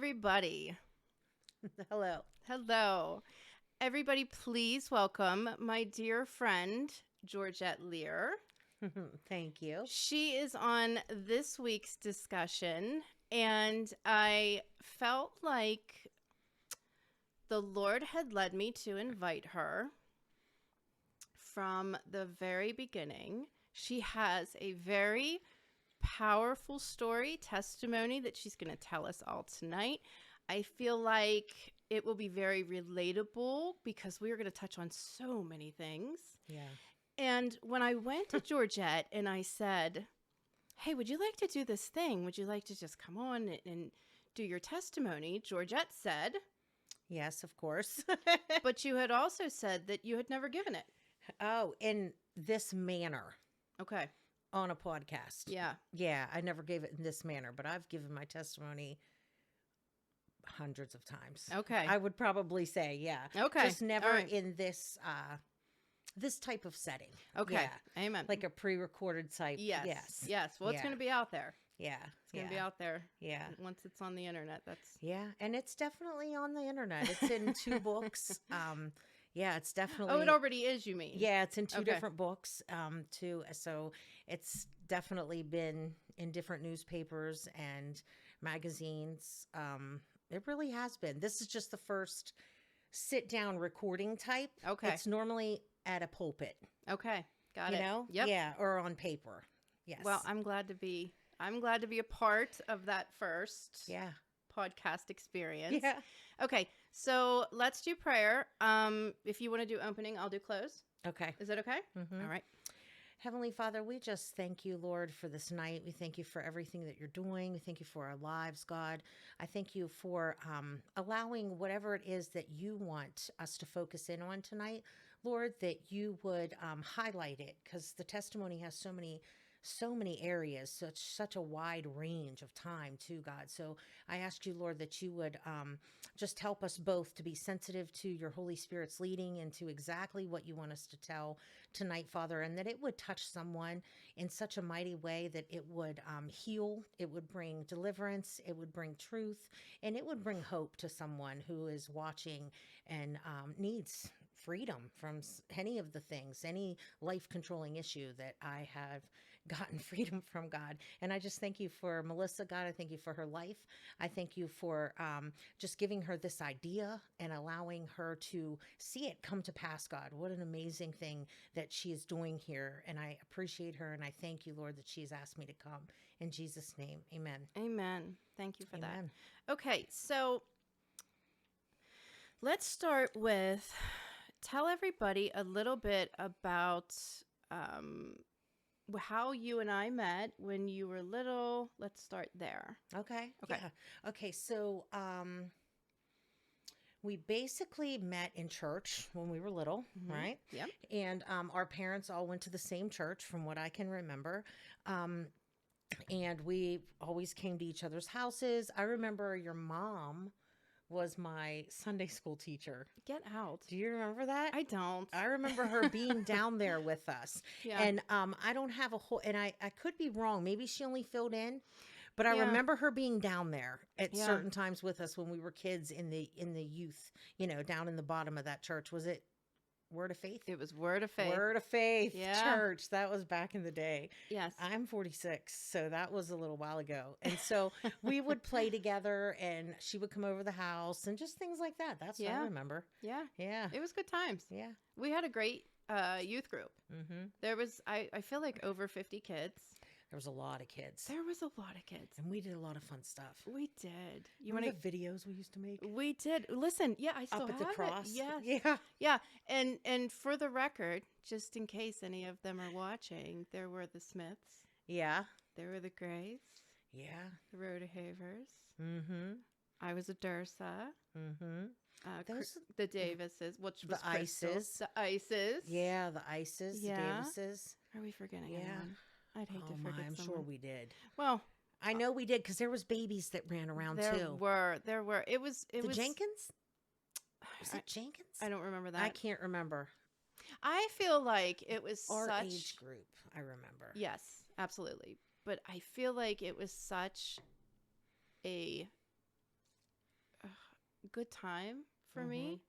everybody. Hello. Hello. Everybody, please welcome my dear friend, Georgette Lehr. Thank you. She is on this week's discussion, and I felt like the Lord had led me to invite her from the very beginning. She has a very powerful story, testimony that she's going to tell us all tonight. I feel like it will be very relatable because we are going to touch on so many things. Yeah. And when I went to Georgette and I said, hey, would you like to do this thing? Would you like to just come on and do your testimony? Georgette said, Yes, of course. but you had also said that you had never given it. Oh, in this manner Okay. on a podcast. Yeah. Yeah, I never gave it in this manner, but I've given my testimony hundreds of times. Okay. I would probably say, yeah. Okay. Just never All right. in this this type of setting. Okay. Yeah. Amen. Like a pre-recorded type. Yes. Yes. Yes. Well, it's Yeah. going to be out there. Yeah. It's going to be out there. Yeah. Once it's on the internet, that's. Yeah, and it's definitely on the internet. It's in 2 books. Yeah, it's definitely. Oh, it already is, you mean? Yeah, it's in 2 Okay. different books, too. So it's definitely been in different newspapers and magazines. It really has been. This is just the first sit-down recording type. Okay. It's normally at a pulpit. Okay. Got You it. know? Yep. Yeah, or on paper. Yes. Well, I'm glad to be a part of that first yeah. podcast experience. Yeah. Okay. So let's do prayer. If you want to do opening, I'll do close. Okay. Is that okay? Mhm. All right. Heavenly Father, we just thank you, Lord, for this night. We thank you for everything that you're doing. We thank you for our lives, God. I thank you for allowing whatever it is that you want us to focus in on tonight, Lord, that you would highlight it, because the testimony has so many areas, such a wide range of time too, God. So I ask you, Lord, that you would just help us both to be sensitive to your Holy Spirit's leading and to exactly what you want us to tell tonight, Father, and that it would touch someone in such a mighty way that it would heal, it would bring deliverance, it would bring truth, and it would bring hope to someone who is watching and needs freedom from any of the things, any life-controlling issue that I have gotten freedom from, God. And I just thank you for Melissa, God. I thank you for her life. I thank you for just giving her this idea and allowing her to see it come to pass, God. What an amazing thing that she is doing here. And I appreciate her. And I thank you, Lord, that she's asked me to come. In Jesus' name, amen. Amen. Thank you for Amen. that. Okay. So let's start with tell everybody a little bit about how you and I met when you were little. Let's start there. Okay. Okay. Yeah. Okay. So, we basically met in church when we were little, right? Yep. And our parents all went to the same church from what I can remember. And we always came to each other's houses. I remember your mom was my Sunday school teacher. Get out. Do you remember that? I don't. I remember her being down there with us. Yeah. And I don't have a whole, and I could be wrong. Maybe she only filled in, but I Yeah. remember her being down there at Yeah. certain times with us when we were kids in the youth, down in the bottom of that church. Was it Word of Faith? It was Word of Faith. Word of Faith Yeah. Church. That was back in the day. Yes. I'm 46, so that was a little while ago. And so we would play together, and she would come over the house and just things like that. That's what I Yeah. remember. Yeah. Yeah. It was good times. Yeah. We had a great youth group. Mm-hmm. There was, I feel like over 50 kids. There was a lot of kids. There was a lot of kids. And we did a lot of fun stuff. We did. You remember the videos we used to make? We did. Listen, yeah, I still Up have at the cross? it. Yes. Yeah. Yeah. And for the record, just in case any of them are watching, there were the Smiths. Yeah. There were the Grays. Yeah. The Rodehavers. Mm-hmm. I was a Dursa. Mm-hmm. The Davises. Which was The Crystal. Ices. The Ices. Yeah, the Ices, Yeah. the Davises. Are we forgetting Yeah. anyone? I'd hate to forget I'm someone. sure we did. Well, I know we did, because there was babies that ran around there too. were. It was Jenkins? Was it Jenkins? I don't remember that. I can't remember. I feel like it was Our such age group, I remember. Yes, absolutely. But I feel like it was such a good time for Mm-hmm. me.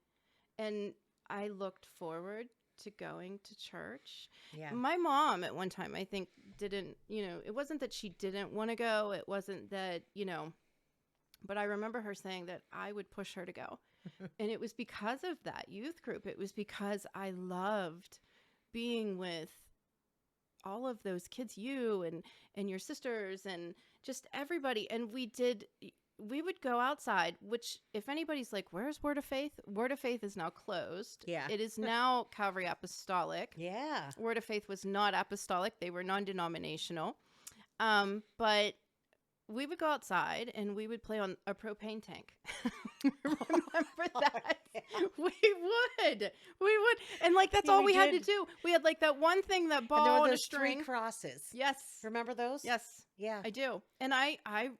And I looked forward to going to church. Yeah. My mom at one time, I think, didn't, it wasn't that she didn't want to go. It wasn't that, but I remember her saying that I would push her to go. And it was because of that youth group. It was because I loved being with all of those kids, you and your sisters and just everybody. And we would go outside, which if anybody's like, where's Word of Faith? Word of Faith is now closed. Yeah. It is now Calvary Apostolic. Yeah. Word of Faith was not apostolic. They were non-denominational. But we would go outside and we would play on a propane tank. Remember that? We would. And like, that's all we had to do. We had like that one thing, that And there ball were and a those three string. crosses. Yes. Remember those? Yes. Yeah. I do. And I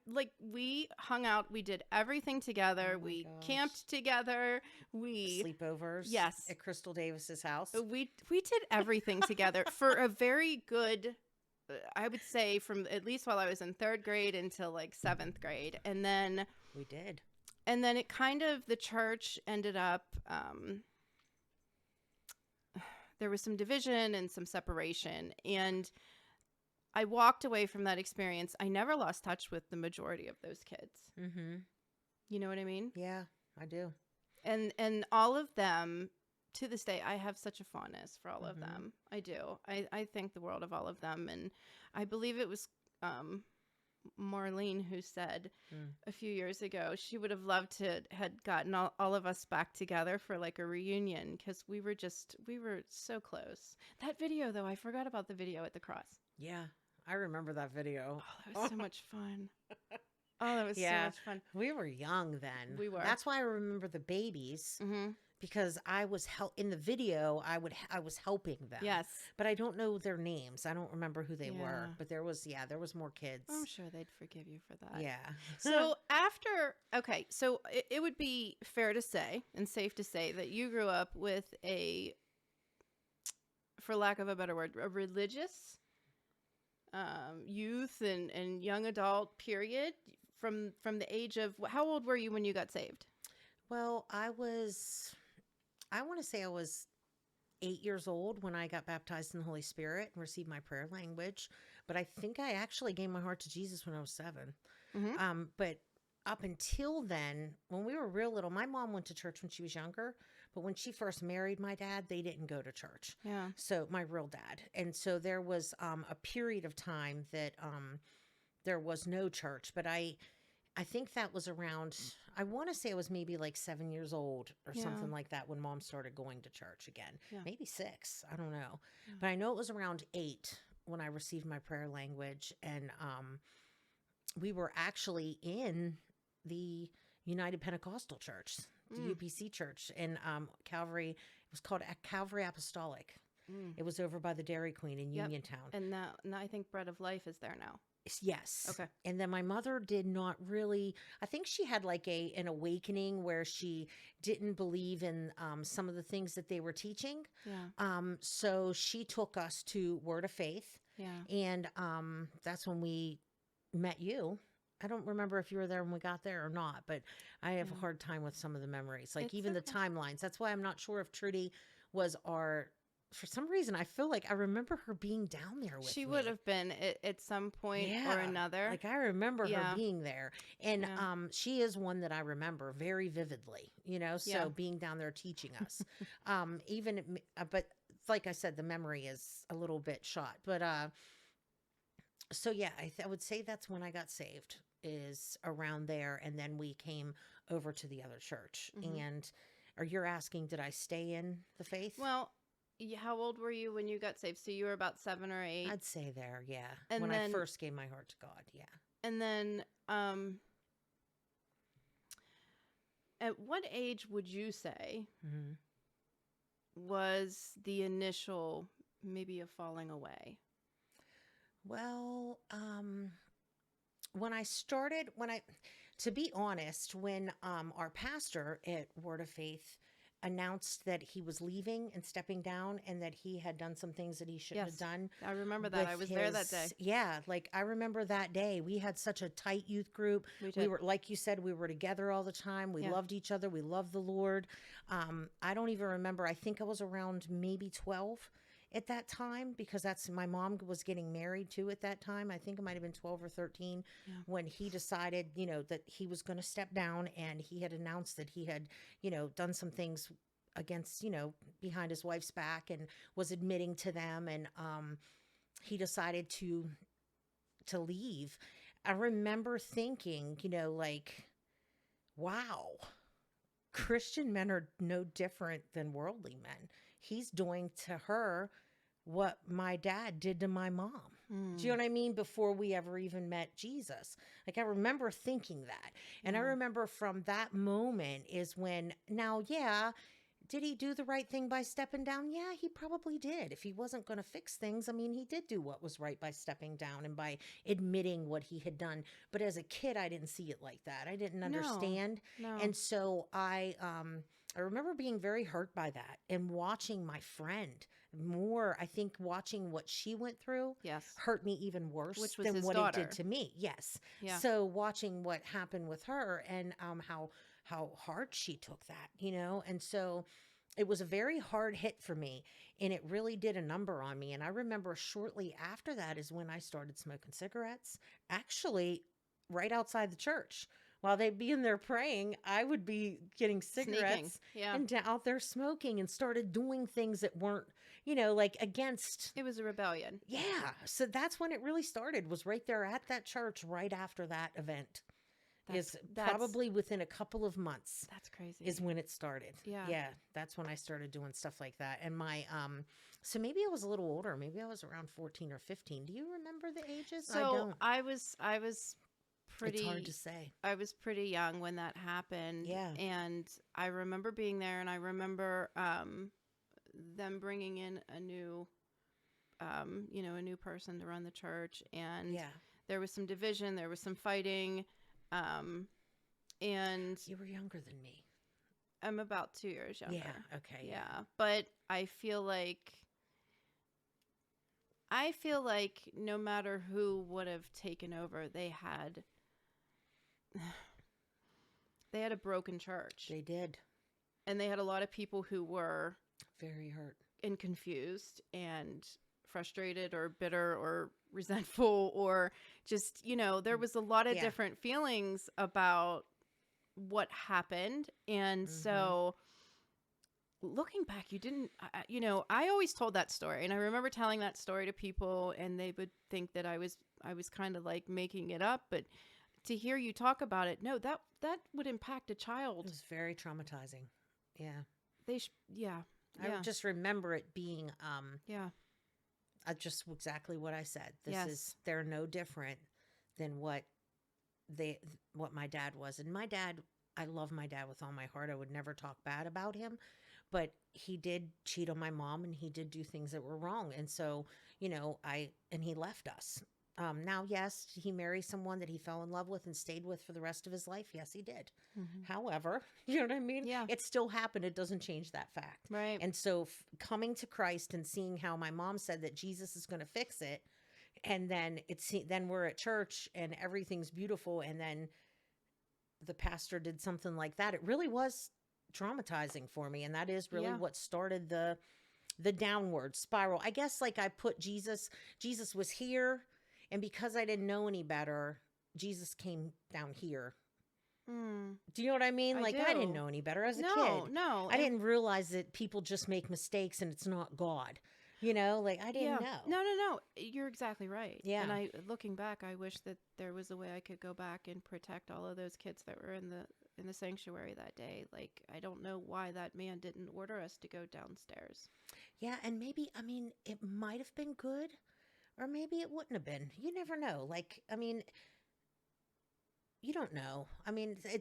like, we hung out. We did everything together. Oh my We gosh. camped together. We Sleepovers. Yes. At Crystal Davis's house. we did everything together for a very good, I would say, from at least while I was in 3rd grade until like 7th grade. And then We did. it kind of, the church ended up, there was some division and some separation. And I walked away from that experience. I never lost touch with the majority of those kids. Mm-hmm. You know what I mean? Yeah, I do. And all of them, to this day, I have such a fondness for all of Mhm. them. I do. I think the world of all of them. And I believe it was Marlene who said a few years ago she would have loved to had gotten all of us back together for like a reunion, because we were so close. That video, though, I forgot about the video at the cross. Yeah, I remember that video. Oh, that was so much fun. Oh, that was so Yeah. much fun. We were young then. We were. That's why I remember the babies, Mm-hmm. because I was in the video. I was helping them. Yes. but I don't know their names. I don't remember who they were. Yeah. But there was more kids. I'm sure they'd forgive you for that. Yeah. So so it would be fair to say and safe to say that you grew up with for lack of a better word, a religious youth and young adult period from the age of, how old were you when you got saved? Well, I want to say I was 8 years old when I got baptized in the Holy Spirit and received my prayer language. But I think I actually gave my heart to Jesus when I was 7. Mm-hmm. But up until then, when we were real little, my mom went to church when she was younger. But when she first married my dad, they didn't go to church. Yeah. So my real dad. And so there was a period of time that there was no church. But I think that was around, I want to say it was maybe like 7 years old or Yeah. something like that when mom started going to church again. Yeah. Maybe 6. I don't know. Yeah. But I know it was around 8 when I received my prayer language. And we were actually in the United Pentecostal Church, the UPC church in Calvary. It was called Calvary Apostolic. It was over by the Dairy Queen in Yep. Uniontown. And now I think Bread of Life is there now. Yes. Okay. And then my mother did not really, I think she had like an awakening where she didn't believe in some of the things that they were teaching. Yeah. So she took us to Word of Faith. Yeah. And that's when we met you. I don't remember if you were there when we got there or not, but I have a hard time with some of the memories, like It's even okay. the timelines. That's why I'm not sure if Trudy was for some reason, I feel like I remember her being down there with She me. would have been at some point or another. Like I remember Yeah. her being there. And Yeah. she is one that I remember very vividly, so Yeah. being down there teaching us. But like I said, the memory is a little bit shot. But so yeah, I would say that's when I got saved, is around there, and then we came over to the other church. And you're asking, did I stay in the faith? Well, how old were you when you got saved? So you were about 7 or 8. I'd say there, yeah. And when then- I first gave my heart to God, yeah. And then at what age would you say Mm-hmm. was the initial maybe a falling away? Well, to be honest, when our pastor at Word of Faith announced that he was leaving and stepping down, and that he had done some things that he shouldn't have Yes. done. I remember that. I was there that day. Yeah, like I remember that day. We had such a tight youth group. We We did. were, like you said, we were together all the time. We Yeah. loved each other. We loved the Lord. I don't even remember. I think I was around maybe 12 at that time, because that's my mom was getting married too at that time. I think it might have been 12 or 13 Yeah. when he decided, that he was going to step down, and he had announced that he had, done some things against, behind his wife's back, and was admitting to them. And he decided to leave. I remember thinking, like, wow, Christian men are no different than worldly men. He's doing to her what my dad did to my mom. Do you know what I mean? Before we ever even met Jesus. Like, I remember thinking that. And I remember from that moment is when, now, yeah, did he do the right thing by stepping down? Yeah, he probably did. If he wasn't going to fix things, I mean, he did do what was right by stepping down and by admitting what he had done. But as a kid, I didn't see it like that. I didn't understand. No. And so I remember being very hurt by that, and watching my friend more. I think watching what she went through Yes. hurt me even worse Which was than his what daughter. it did to me. Yes. Yeah. So watching what happened with her, and how hard she took that, and so it was a very hard hit for me, and it really did a number on me. And I remember shortly after that is when I started smoking cigarettes, actually right outside the church. While they'd be in there praying, I would be getting cigarettes Yeah. and out there smoking, and started doing things that weren't, like against. It was a rebellion. Yeah. So that's when it really started, was right there at that church right after that event. That's probably within a couple of months. That's crazy. Is when it started. Yeah. Yeah. That's when I started doing stuff like that. And my, so maybe I was a little older. Maybe I was around 14 or 15. Do you remember the ages? So I don't. I was pretty. It's hard to say. I was pretty young when that happened. Yeah. And I remember being there, and I remember them bringing in a new, a new person to run the church, and Yeah. there was some division, there was some fighting, and You were younger than me. I'm about 2 years younger. Yeah. Okay. Yeah, but I feel like no matter who would have taken over, they had a broken church. They did. And they had a lot of people who were Very hurt. and confused and frustrated or bitter or resentful, or just, there was a lot of Yeah. different feelings about what happened. And so looking back, you didn't, I always told that story, and I remember telling that story to people, and they would think that I was kind of like making it up, but to hear you talk about it, no, that would impact a It child. was very traumatizing. Yeah. Yeah. I just remember it being, Yeah. just exactly what I said. Yes. They're no different than what my dad was. And my dad, I love my dad with all my heart. I would never talk bad about him, but he did cheat on my mom, and he did do things that were wrong. And so, and he left us. Now, yes, he married someone that he fell in love with and stayed with for the rest of his life. Yes, he did. However, you know what I mean? Yeah. It still happened. It doesn't change that fact. Right. And so coming to Christ and seeing how my mom said that Jesus is going to fix it. And then then we're at church and everything's beautiful. And then the pastor did something like that. It really was traumatizing for me. And that is really what started the downward spiral. I guess, like, I put Jesus was here. And because I didn't know any better, Jesus came down here. Do you know what I mean? I didn't know any better as a kid. No. I didn't realize that people just make mistakes and it's not God. I didn't know. No. You're exactly right. Yeah. And looking back, I wish that there was a way I could go back and protect all of those kids that were in the sanctuary that day. Like, I don't know why that man didn't order us to go downstairs. Yeah, and maybe, it might have been good, or maybe it wouldn't have been. You never know. You don't know.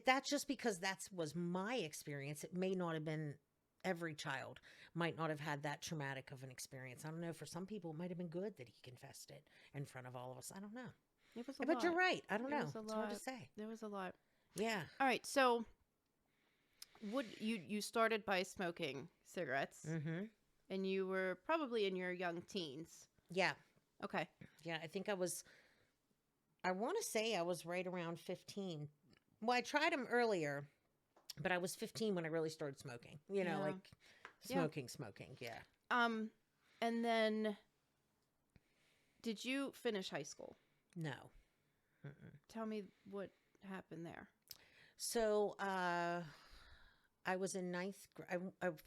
That's just because that was my experience. It may not have been. Every child might not have had that traumatic of an experience. I don't know. For some people, it might have been good that he confessed it in front of all of us. I don't know. It was a But lot. you're right. I don't know. It's It's hard to say. There was a lot. Yeah. All right. So You started by smoking cigarettes, Mm-hmm. and you were probably in your young teens. Yeah. Okay. Yeah. I want to say I was right around 15. Well, I tried them earlier, but I was 15 when I really started smoking, Yeah. like Yeah. smoking. Yeah. And then did you finish high school? No. Mm-mm. Tell me what happened there. So, I was in I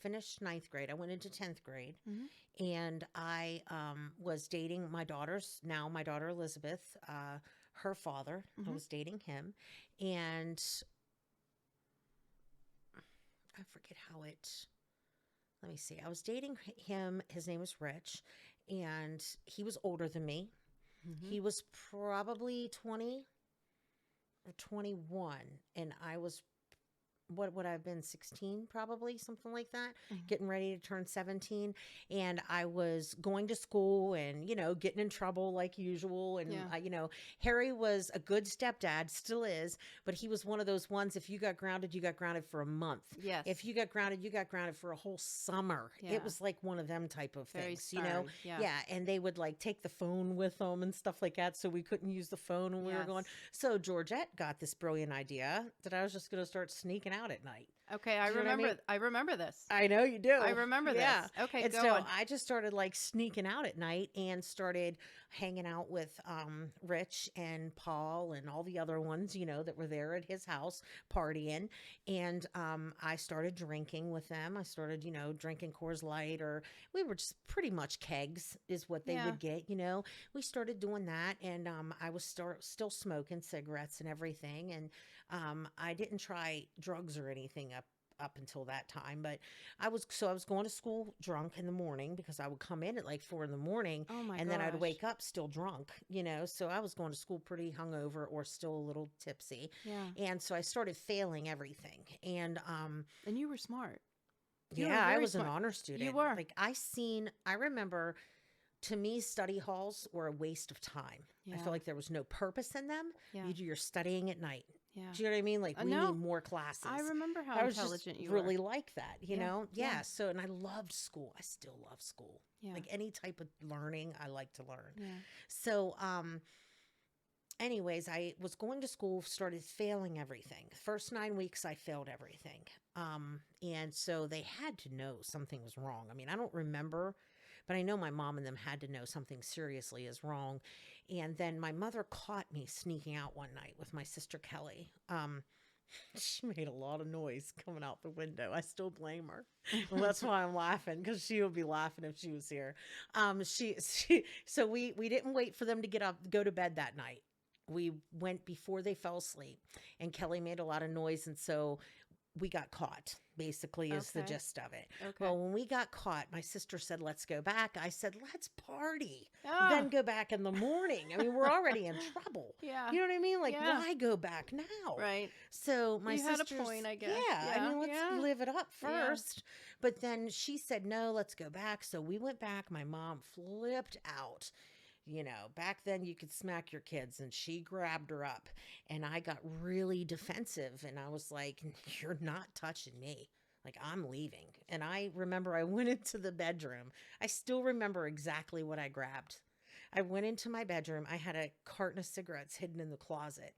finished ninth grade. I went into 10th grade, Mm-hmm. and I was dating my daughter Elizabeth, her father. I Mm-hmm. was dating him, and I forget how it. Let me see. I was dating him. His name was Rich, and he was older than me. Mm-hmm. He was probably 20 or 21, and I was, what would I have been, 16, probably, something like that, Mm-hmm. getting ready to turn 17. And I was going to school and, getting in trouble like usual. And, Yeah. Harry was a good stepdad, still is, but he was one of those ones, if you got grounded, you got grounded for a month. Yes. If you got grounded for a whole summer. Yeah. It was like one of them type of Very things, stern. Yeah. Yeah, and they would like take the phone with them and stuff like that, so we couldn't use the phone when we were going. So Georgette got this brilliant idea that I was just going to start sneaking out at night. Okay, I Do you know what I remember. mean? I remember this. I know you do. I remember Yeah. this. Okay, And go so on. I just started like sneaking out at night and started hanging out with Rich and Paul and all the other ones, that were there at his house partying. And I started drinking with them. I started, drinking Coors Light, or we were just pretty much kegs is what they Yeah. would get, We started doing that, and I was still smoking cigarettes and everything. And I didn't try drugs or anything up until that time, but I was going to school drunk in the morning, because I would come in at like 4 in the morning, Oh my and then I'd gosh. wake up still drunk, so I was going to school pretty hungover or still a little tipsy. Yeah. And so I started failing everything. And And you were smart. You were yeah, I very was an smart. honor student. You were. Like, I remember, to me, study halls were a waste of time. I Yeah. feel like there was no purpose in them. Yeah. You do your studying at night. Yeah. Do you know what I mean? Like, we No. need more classes. I remember how I was intelligent just you really were. like that, Yeah. Yeah. Yeah. So, and I loved school. I still love school. Yeah. Like, any type of learning, I like to learn. Yeah. So, anyways, I was going to school, started failing everything. First 9 weeks, I failed everything. And so they had to know something was wrong. I mean, I don't remember, but I know my mom and them had to know something seriously is wrong. And then my mother caught me sneaking out one night with my sister Kelly. She made a lot of noise coming out the window. I still blame her. Well, that's why I'm laughing, because she would be laughing if she was here. So we didn't wait for them to go to bed that night. We went before they fell asleep, and Kelly made a lot of noise, and so we got caught, basically, is the Okay. gist of it. Okay. Well, when we got caught, my sister said, let's go back. I said, let's party, Ah. then go back in the morning. I mean, we're already in trouble. Yeah. You know what I mean? Like, Yeah. why go back now? Right. So my You had a sister's, point, I guess. Yeah, I mean, let's Yeah. live it up Yeah. first. But then she said, no, let's go back. So we went back. My mom flipped out. Back then you could smack your kids, and she grabbed her up, and I got really defensive, and I was like, you're not touching me. Like, I'm leaving. And I remember I went into the bedroom. I still remember exactly what I grabbed. I went into my bedroom. I had a carton of cigarettes hidden in the closet.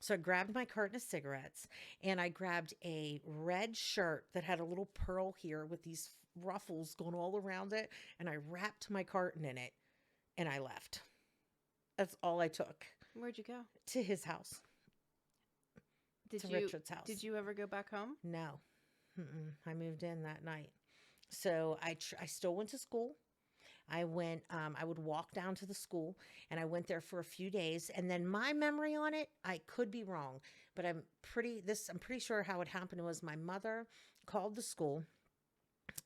So I grabbed my carton of cigarettes, and I grabbed a red shirt that had a little pearl here with these ruffles going all around it, and I wrapped my carton in it, and I left. That's all I took. Where'd you go? To his house. Did To you? Richard's house. Did you ever go back home? No. I moved in that night. So I still went to school. I went, I would walk down to the school, and I went there for a few days. And then my memory on it, I could be wrong, but I'm pretty sure how it happened was my mother called the school,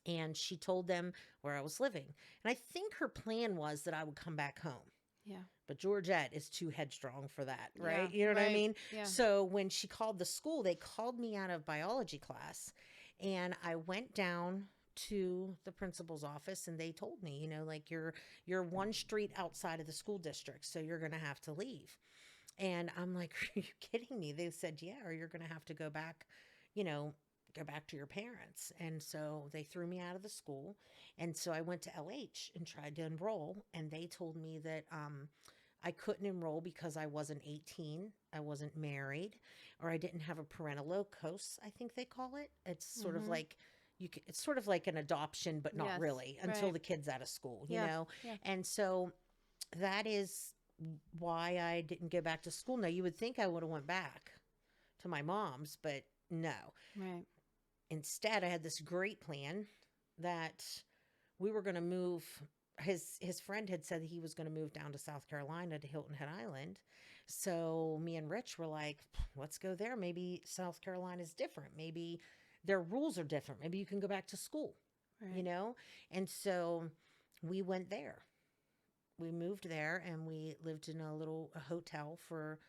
and she told them where I was living. And I think her plan was that I would come back home. Yeah. But Georgette is too headstrong for that, right? Yeah, You know what I right. mean? Yeah. So when she called the school, they called me out of biology class, and I went down to the principal's office, and they told me, like, you're one street outside of the school district, so you're going to have to leave. And I'm like, are you kidding me? They said, yeah, or you're going to have to go back, go back to your parents. And so they threw me out of the school. And so I went to LH and tried to enroll. And they told me that I couldn't enroll because I wasn't 18, I wasn't married, or I didn't have a parental locus, I think they call it. It's sort of like it's sort of like an adoption, but not Yes, really until right. the kid's out of school, you Yeah, know? yeah. And so that is why I didn't go back to school. Now, you would think I would have went back to my mom's, but no. Right. Instead, I had this great plan that we were going to move. His friend had said he was going to move down to South Carolina to Hilton Head Island. So me and Rich were like, let's go there. Maybe South Carolina is different. Maybe their rules are different. Maybe you can go back to school, Right. you know? And so we went there. We moved there and we lived in a little hotel for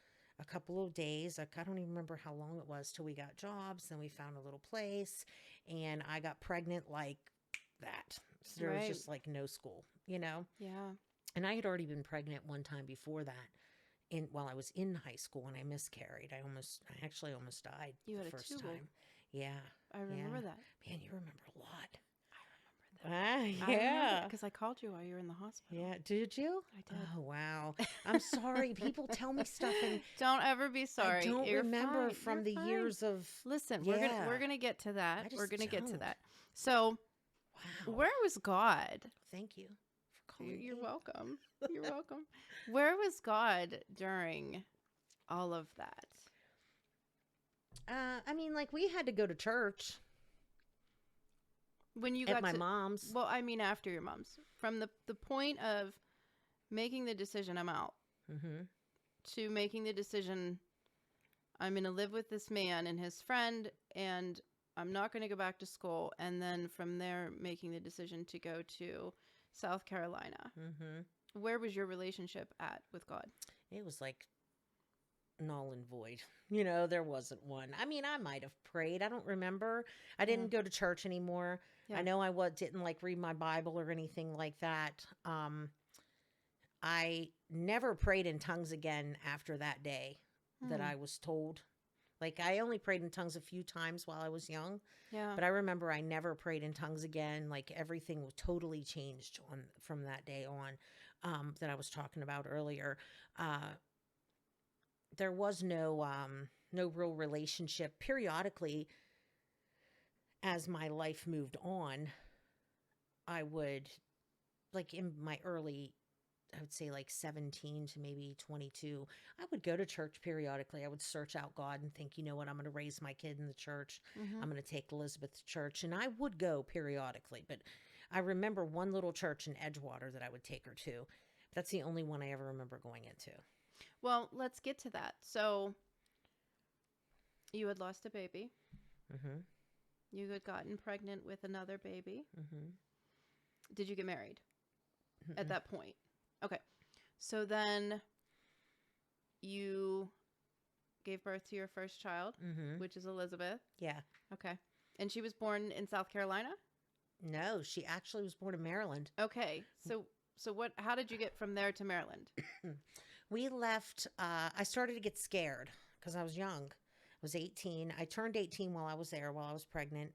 a couple of days. Like, I don't even remember how long it was till we got jobs. Then we found a little place and I got pregnant like that. So there was Right. just like no school, you know? Yeah. And I had already been pregnant one time before that while I was in high school and I miscarried. I actually almost died You the had a first tubal. time. Yeah. I remember Yeah. that. Man, you remember a lot. I remember that. Yeah. Because I called you while you were in the hospital. Yeah. Did you? I did. Oh, wow. I'm sorry. People tell me stuff and Don't ever be sorry. I don't You're remember fine. from You're the fine. years of. Listen, Yeah. we're gonna get to that. I We're just gonna get to don't. that. So, Wow. where was God? Thank you for calling You're me. welcome. You're welcome. Where was God during all of that? I mean, like, we had to go to church When you at got my to, mom's. well, I mean after your mom's, from the point of making the decision I'm out Mm-hmm. to making the decision I'm going to live with this man and his friend and I'm not going to go back to school, and then from there making the decision to go to South Carolina. Mm-hmm. Where was your relationship at with God? It was like null and void. You know, there wasn't one. I mean, I might have prayed. I don't remember. I didn't go to church anymore. Yeah. I know I didn't like read my Bible or anything like that. I never prayed in tongues again after that day that I was told. Like, I only prayed in tongues a few times while I was young, Yeah. but I remember I never prayed in tongues again. Like, everything was totally changed from that day on, that I was talking about earlier. There was no real relationship. Periodically, as my life moved on, I would, like, in my early, I would say like 17 to maybe 22, I would go to church periodically. I would search out God and think, you know what, I'm going to raise my kid in the church. Mhm. I'm going to take Elizabeth to church. And I would go periodically. But I remember one little church in Edgewater that I would take her to. That's the only one I ever remember going into. Well, let's get to that. So, you had lost a baby. Mm-hmm. You had gotten pregnant with another baby. Mm-hmm. Did you get married at that point? Okay. So then you gave birth to your first child, Mm-hmm. which is Elizabeth. Yeah. Okay. And she was born in South Carolina? No, she actually was born in Maryland. Okay. So how did you get from there to Maryland? We left, I started to get scared because I was young. I was 18. I turned 18 while I was there, while I was pregnant.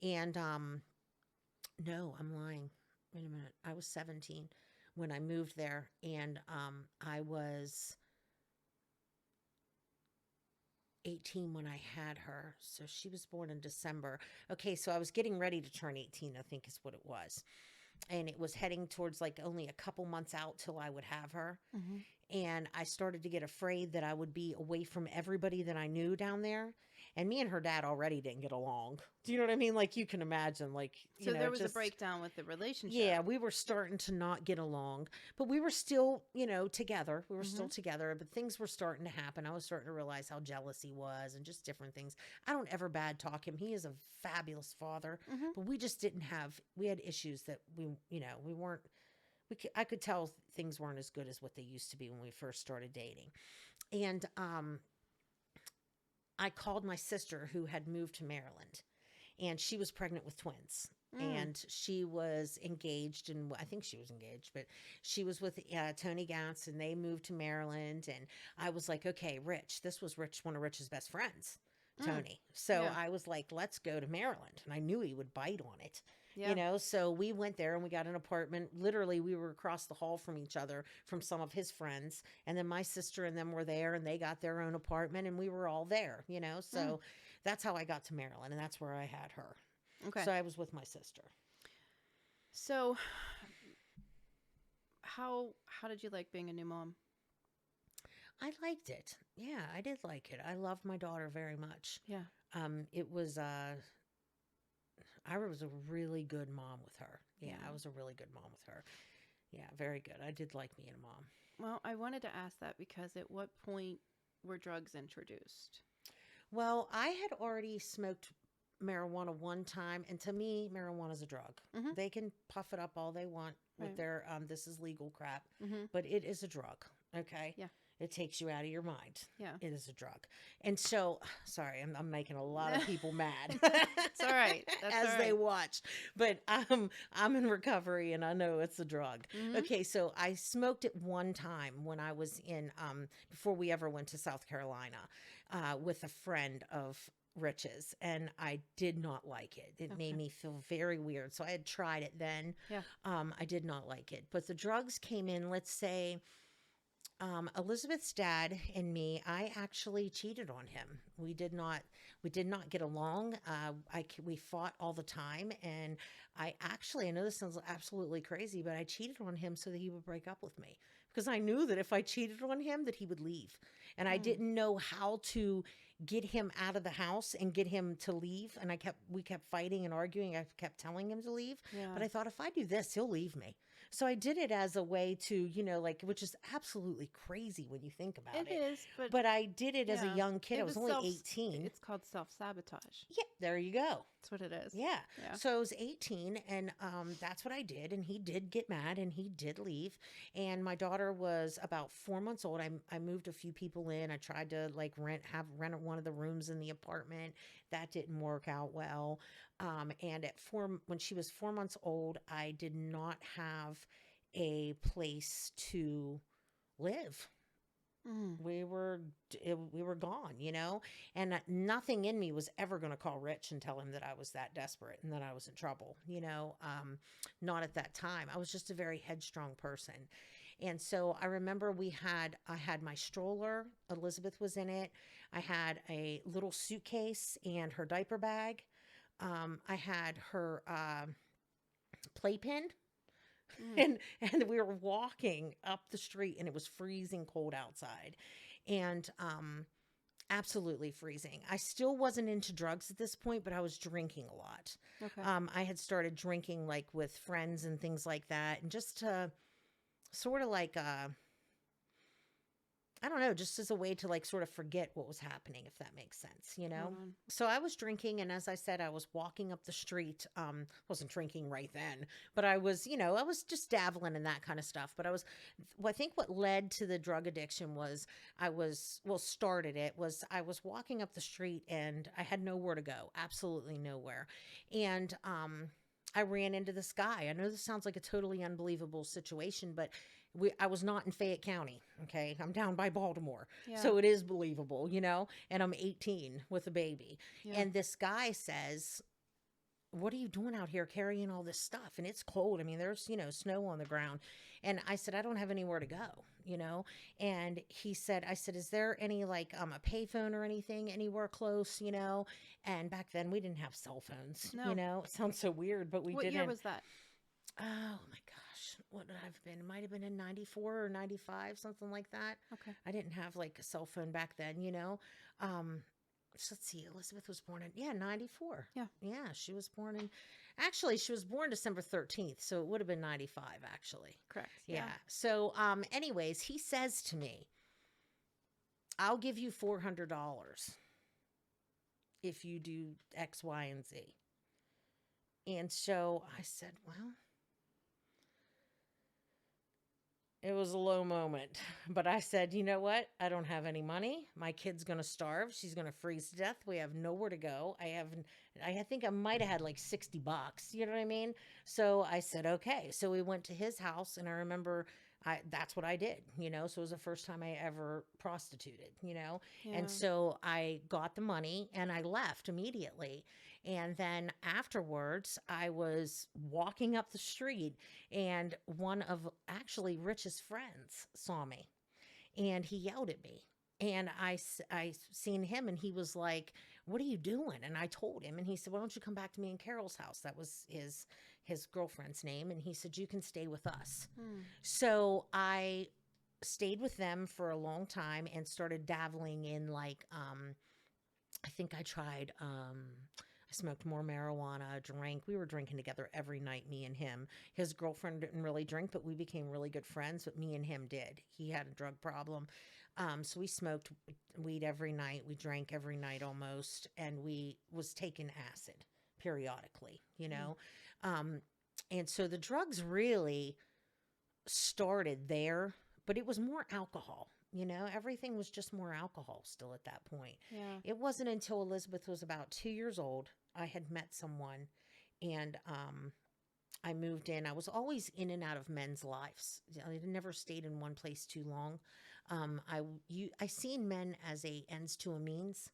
And no, I'm lying. Wait a minute. I was 17 when I moved there, and I was 18 when I had her. So she was born in December. Okay, so I was getting ready to turn 18, I think is what it was. And it was heading towards like only a couple months out till I would have her. Mm-hmm. And I started to get afraid that I would be away from everybody that I knew down there. And me and her dad already didn't get along. Do you know what I mean? Like, you can imagine, like, So there was a breakdown with the relationship. Yeah, we were starting to not get along, but we were still, together. We were still together, but things were starting to happen. I was starting to realize how jealous he was and just different things. I don't ever bad talk him. He is a fabulous father, but we just we had issues that I could tell things weren't as good as what they used to be when we first started dating. And I called my sister who had moved to Maryland, and she was pregnant with twins. And she was engaged, and I think she was engaged, but she was with Tony Gantz, and they moved to Maryland. And I was like, okay, Rich, this was one of Rich's best friends. Tony. So Yeah. I was like, let's go to Maryland. And I knew he would bite on it. Yeah. So we went there and we got an apartment. Literally, we were across the hall from each other from some of his friends. And then my sister and them were there and they got their own apartment and we were all there, So that's how I got to Maryland and that's where I had her. Okay. So I was with my sister. So how did you like being a new mom? I liked it. Yeah, I did like it. I loved my daughter very much. Yeah. It was I was a really good mom with her. Yeah, Yeah. I was a really good mom with her. Yeah, very good. I did like being a mom. Well, I wanted to ask that because at what point were drugs introduced? Well, I had already smoked marijuana one time, and to me, marijuana is a drug. Mhm. They can puff it up all they want with Right. their this is legal crap, Mm-hmm. but it is a drug. Okay. Yeah. It takes you out of your mind. Yeah. It is a drug. And so, sorry, I'm making a lot of people mad. It's all right. That's as all they right. watch. But I'm in recovery and I know it's a drug. Mhm. Okay, so I smoked it one time when I was in before we ever went to South Carolina with a friend of Rich's, and I did not like it. It made Okay. me feel very weird. So I had tried it then. Yeah. I did not like it. But the drugs came in, let's say Elizabeth's dad and me, I actually cheated on him. We did not get along. We fought all the time. And I know this sounds absolutely crazy, but I cheated on him so that he would break up with me because I knew that if I cheated on him, that he would leave. And I didn't know how to get him out of the house and get him to leave. And we kept fighting and arguing. I kept telling him to leave. Yeah. But I thought if I do this, he'll leave me. So I did it as a way to, which is absolutely crazy when you think about it. It is, But I did it as a yeah. young kid. It I was only 18. It's called self-sabotage. Yeah, there you go. That's what it is. Yeah. Yeah. So I was 18 and that's what I did. And he did get mad and he did leave. And my daughter was about 4 months old. I moved a few people in. I tried to rent one of the rooms in the apartment. That didn't work out well. And when she was 4 months old, I did not have a place to live. Mm. We were gone, and nothing in me was ever going to call Rich and tell him that I was that desperate and that I was in trouble, not at that time. I was just a very headstrong person. And so I remember I had my stroller, Elizabeth was in it. I had a little suitcase and her diaper bag. I had her playpen. And we were walking up the street and it was freezing cold outside and absolutely freezing. I still wasn't into drugs at this point, but I was drinking a lot. Okay. I had started drinking with friends and things like that, and just to sort of I don't know, just as a way to sort of forget what was happening, if that makes sense, So I was drinking, and as I said, I was walking up the street. Wasn't drinking right then, but I was just dabbling in that kind of stuff. But I think what led to the drug addiction was I was walking up the street and I had nowhere to go, absolutely nowhere. And I ran into this guy. I know this sounds like a totally unbelievable situation, but I was not in Fayette County. Okay. I'm down by Baltimore. Yeah. So it is believable, and I'm 18 with a baby. Yeah. And this guy says, "What are you doing out here carrying all this stuff? And it's cold. I mean, there's, snow on the ground." And I said, "I don't have anywhere to go, And I said, "Is there any a payphone or anything anywhere close, And back then we didn't have cell phones, No. It sounds so weird, but we What didn't. year was that? Oh my gosh. What would I have been? It might have been in 94 or 95, something like that. Okay. I didn't have a cell phone back then, So let's see. Elizabeth was born in 94. Yeah. Yeah. She was born December 13th. So it would have been 95 actually. Correct. Yeah. So, anyways, he says to me, "I'll give you $400 if you do X, Y, and Z." And so I said, well, it was a low moment, but I said, "You know what? I don't have any money. My kid's going to starve. She's going to freeze to death. We have nowhere to go. I think I might have had $60. You know what I mean?" So I said, okay. So we went to his house, and I remember that's what I did, so it was the first time I ever prostituted, Yeah. and so I got the money and I left immediately. And then afterwards, I was walking up the street and one of actually Rich's friends saw me and he yelled at me. And I seen him and he was like, "What are you doing?" And I told him and he said, "Why don't you come back to me in Carol's house?" That was his girlfriend's name. And he said, "You can stay with us." Hmm. So I stayed with them for a long time and started dabbling in like I think I tried I smoked more marijuana, drank. We were drinking together every night, me and him. His girlfriend didn't really drink, but we became really good friends. But me and him did. He had a drug problem. So we smoked weed every night. We drank every night almost. And we was taking acid periodically, Hmm. Um, and so the drugs really started there, but it was more alcohol. Everything was just more alcohol still at that point. Yeah. It wasn't until Elizabeth was about 2 years old, I had met someone and I moved in. I was always in and out of men's lives. I never stayed in one place too long. I seen men as a ends to a means.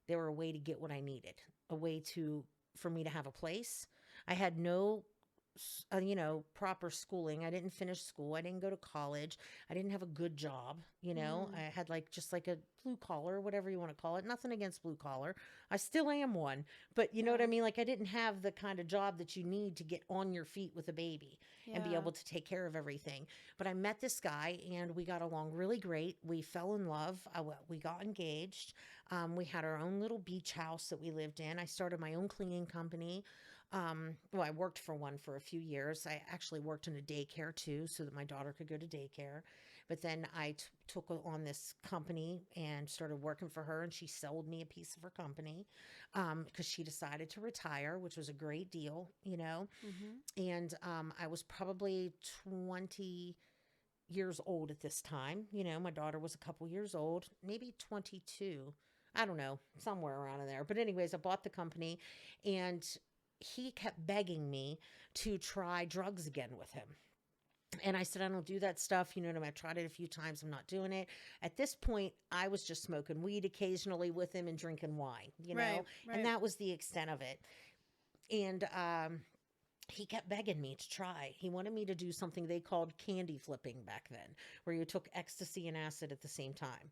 They were a way to get what I needed, a way to for me to have a place. I had no proper schooling. I didn't finish school. I didn't go to college. I didn't have a good job. Hmm. I had like just like a blue collar, whatever you want to call it. Nothing against blue collar. I still am one. But you know what I Yeah. mean? Like I didn't have the kind of job that you need to get on your feet with a baby and be Yeah. able to take care of everything. But I met this guy and we got along really great. We fell in love. We got engaged. We had our own little beach house that we lived in. I started my own cleaning company. Well, I worked for one for a few years. I actually worked in a daycare too, so that my daughter could go to daycare. But then I took on this company and started working for her, and she sold me a piece of her company because she decided to retire, which was a great deal. Hmm. And I was probably 20 years old at this time. My daughter was a couple years old, maybe 22. I don't know, somewhere around in there. But, anyways, I bought the company and he kept begging me to try drugs again with him. And I said, I don't do that stuff. I've tried it a few times. I'm not doing it. At this point, I was just smoking weed occasionally with him and drinking wine. Right. And Right. that was the extent of it. And he kept begging me to try. He wanted me to do something they called candy flipping back then, where you took ecstasy and acid at the same time.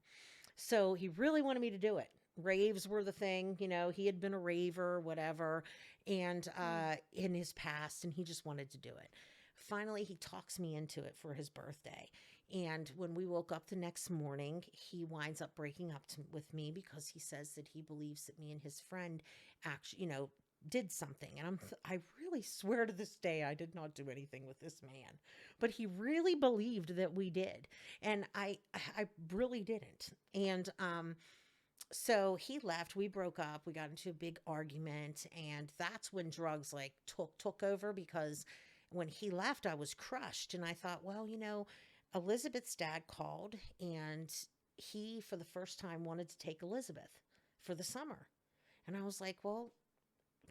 So he really wanted me to do it. Raves were the thing, he had been a raver, whatever, and Hmm. in his past, and he just wanted to do it. Finally, he talks me into it for his birthday. And when we woke up the next morning, he winds up breaking up with me because he says that he believes that me and his friend actually, did something. And I really swear to this day, I did not do anything with this man, but he really believed that we did. And I really didn't. And so he left, we broke up, we got into a big argument, and that's when drugs like took over because when he left I was crushed and I thought, well, Elizabeth's dad called and he for the first time wanted to take Elizabeth for the summer. And I was like, well,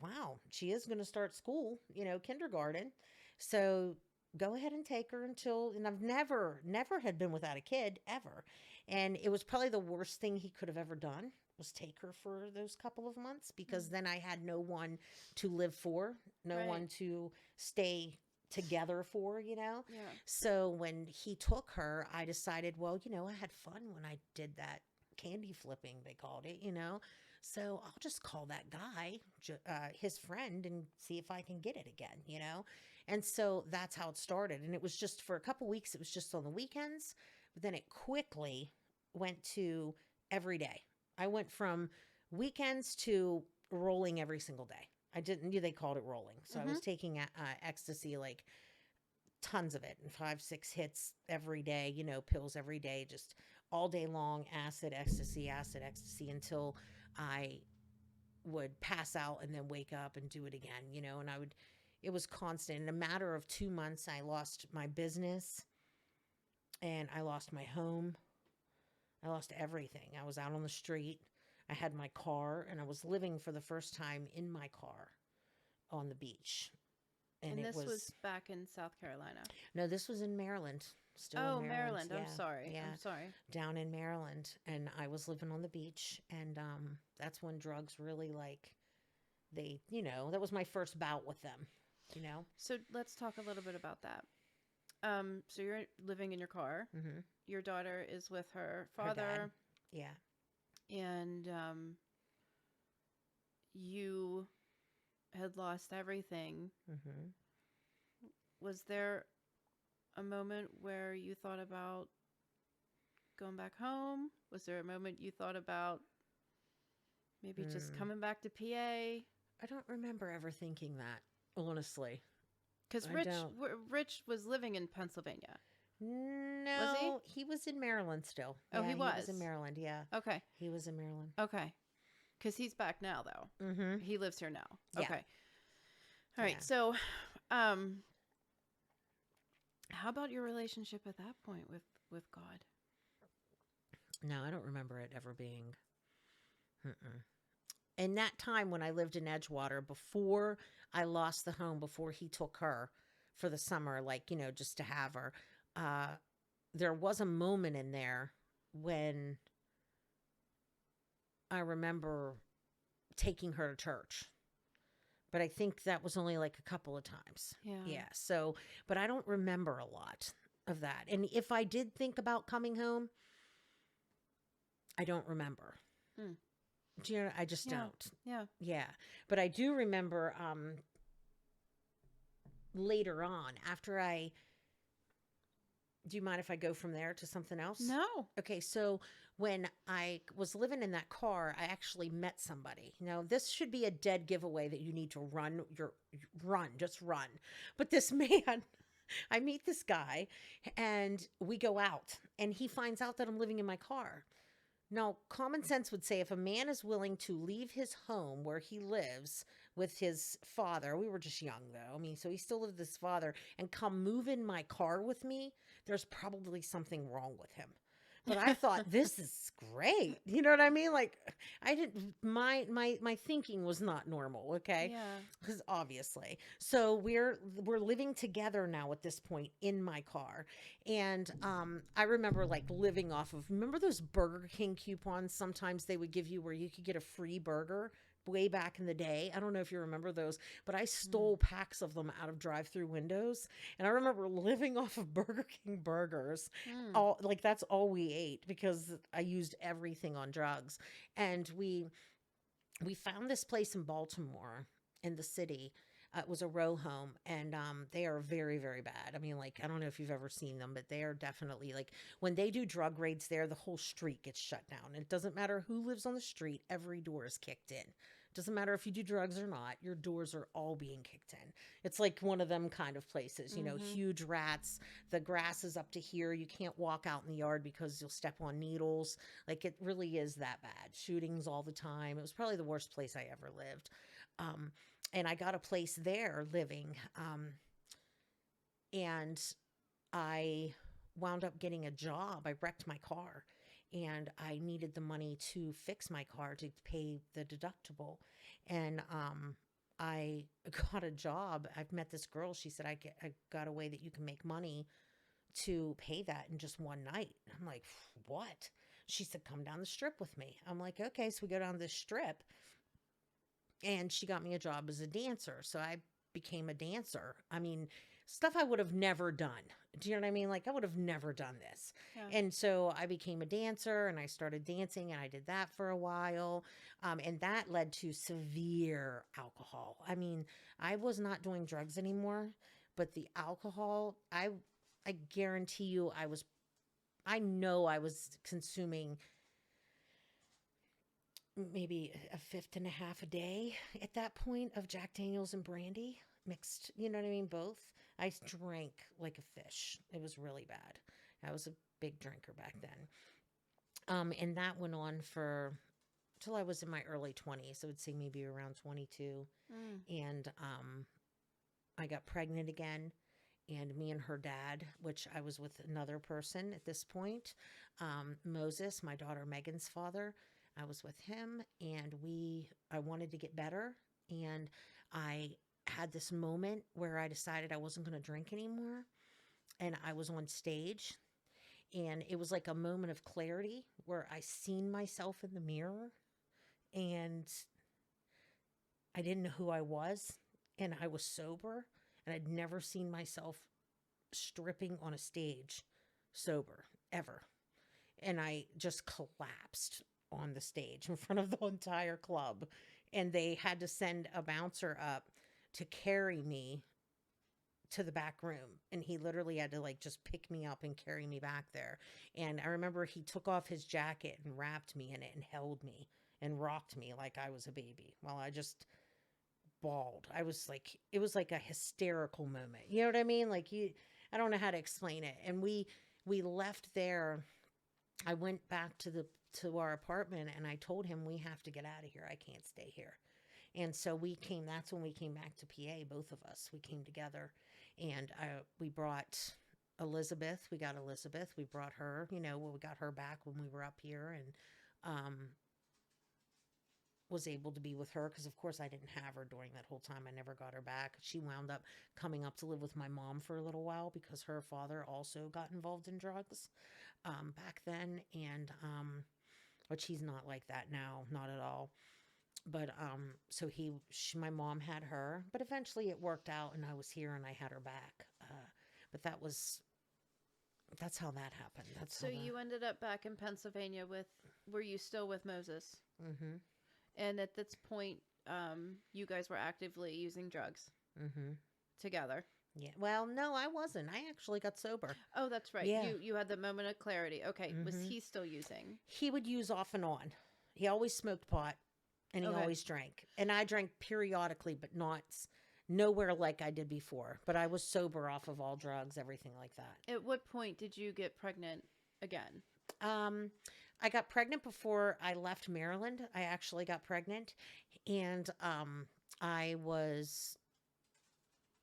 wow, she is going to start school, kindergarten. So go ahead and take her and I've never had been without a kid ever. And it was probably the worst thing he could have ever done was take her for those couple of months because then I had no one to live for, no Right. one to stay together for. Yeah. So when he took her, I decided, well, I had fun when I did that candy flipping, they called it. So I'll just call that guy, his friend, and see if I can get it again. And so that's how it started. And it was just for a couple weeks, it was just on the weekends. But then it quickly went to every day. I went from weekends to rolling every single day. I didn't, they called it rolling. So I Hmm. was taking ecstasy, like tons of it, and 5, 6 hits every day, pills every day, just all day long, acid, ecstasy, until I would pass out and then wake up and do it again. And it was constant. In a matter of 2 months, I lost my business and I lost my home. I lost everything. I was out on the street. I had my car and I was living for the first time in my car on the beach. And And it this was was, back in South Carolina. no, this was in Maryland. still in Oh, Maryland. Maryland. I'm Yeah, sorry. yeah, I'm sorry. down in Maryland, and I was living on the beach, and that's when drugs really like they, that was my first bout with them. You know. So let's talk a little bit about that. So you're living in your car. Mm-hmm. Your daughter is with her Her dad. father, Yeah. and you had lost everything. Mm-hmm. Was there a moment where you thought about going back home? Was there a moment you thought about maybe just Mm. coming back to PA? I don't remember ever thinking that, honestly. Because I don't. Rich was living in Pennsylvania. Was he? No, he was in Maryland still. Oh, Yeah, he he was in was. Maryland. Yeah, Okay. he was in Maryland. Okay. Because he's back now, though. Mm-hmm. He lives here now. Yeah. Okay. All right. Yeah. So, how about your relationship at that point with God? No, I don't remember it ever being. Mm-mm. In that time when I lived in Edgewater, before I lost the home, before he took her for the summer, like, just to have her, uh, there was a moment in there when I remember taking her to church. But I think that was only like a couple of times. Yeah. Yeah. So, but I don't remember a lot of that. And if I did think about coming home, I don't remember. Hmm. Do you know, I just Yeah. don't. Yeah. Yeah. But I do remember later on, after I. Do you mind if I go from there to something else? No. Okay, so when I was living in that car, I actually met somebody. This should be a dead giveaway that you need to just run. But this man, I meet this guy and we go out and he finds out that I'm living in my car. Now, common sense would say if a man is willing to leave his home where he lives with his father, we were just young though. I mean, so he still lived with his father and come move in my car with me, there's probably something wrong with him. But I thought this is great. You know what I mean? Like I didn't my thinking was not normal, okay? Yeah. Cuz obviously. So we're living together now at this point in my car. And I remember like living off of, remember those Burger King coupons sometimes they would give you where you could get a free burger? Way back in the day. I don't know if you remember those, but I stole packs of them out of drive-through windows. And I remember living off of Burger King burgers. All like that's all we ate because I used everything on drugs. And we found this place in Baltimore in the city. It was a row home, and they are very, very bad. I mean, like, I don't know if you've ever seen them, but they are definitely like when they do drug raids there, the whole street gets shut down. It doesn't matter who lives on the street, every door is kicked in. Doesn't matter if you do drugs or not, your doors are all being kicked in. It's like one of them kind of places, huge rats. The grass is up to here. You can't walk out in the yard because you'll step on needles. Like it really is that bad. Shootings all the time. It was probably the worst place I ever lived. And I got a place there living. And I wound up getting a job. I wrecked my car. And I needed the money to fix my car to pay the deductible. And I got a job. I've met this girl. She said, I got a way that you can make money to pay that in just one night. I'm like, what? She said, come down the strip with me. I'm like, okay. So we go down this strip. And she got me a job as a dancer. So I became a dancer. I mean, stuff I would have never done. Do you know what I mean? Like I would have never done this. Yeah. And so I became a dancer and I started dancing and I did that for a while. And that led to severe alcohol. I mean, I was not doing drugs anymore, but the alcohol, I guarantee you I know I was consuming maybe a fifth and a half a day at that point of Jack Daniels and brandy mixed, you know what I mean? Both. I drank like a fish. It was really bad. I was a big drinker back then. And that went on for till I was in my early 20s. I would say maybe around 22. And I got pregnant again. And me and her dad, which I was with another person at this point, Moses, my daughter Megan's father, I was with him and I wanted to get better. And I had this moment where I decided I wasn't going to drink anymore. and I was on stage, and it was like a moment of clarity where I seen myself in the mirror, and I didn't know who I was, and I was sober, and I'd never seen myself stripping on a stage sober ever. And I just collapsed on the stage in front of the entire club. And they had to send a bouncer up to carry me to the back room. And he literally had to like just pick me up and carry me back there. And I remember he took off his jacket and wrapped me in it and held me and rocked me like I was a baby while I just bawled. I was like, it was like a hysterical moment. You know what I mean? Like I don't know how to explain it. And we left there. I went back to our apartment and I told him we have to get out of here. I can't stay here. And so that's when we came back to PA, both of us. We came together and we brought Elizabeth. We got Elizabeth. We brought her, we got her back when we were up here, and was able to be with her because, of course, I didn't have her during that whole time. I never got her back. She wound up coming up to live with my mom for a little while because her father also got involved in drugs back then, and which he's not like that now, not at all. But so my mom had her, but eventually it worked out, and I was here and I had her back. But that's how that happened. So you ended up back in Pennsylvania were you still with Moses? Mm-hmm. And at this point, you guys were actively using drugs together. Yeah. Well, no, I wasn't. I actually got sober. Oh, that's right. Yeah. You had the moment of clarity. Okay. Was he still using? He would use off and on. He always smoked pot, and he always drank. And I drank periodically, but nowhere like I did before. But I was sober off of all drugs, everything like that. At what point did you get pregnant again? I got pregnant before I left Maryland. I actually got pregnant, and I was,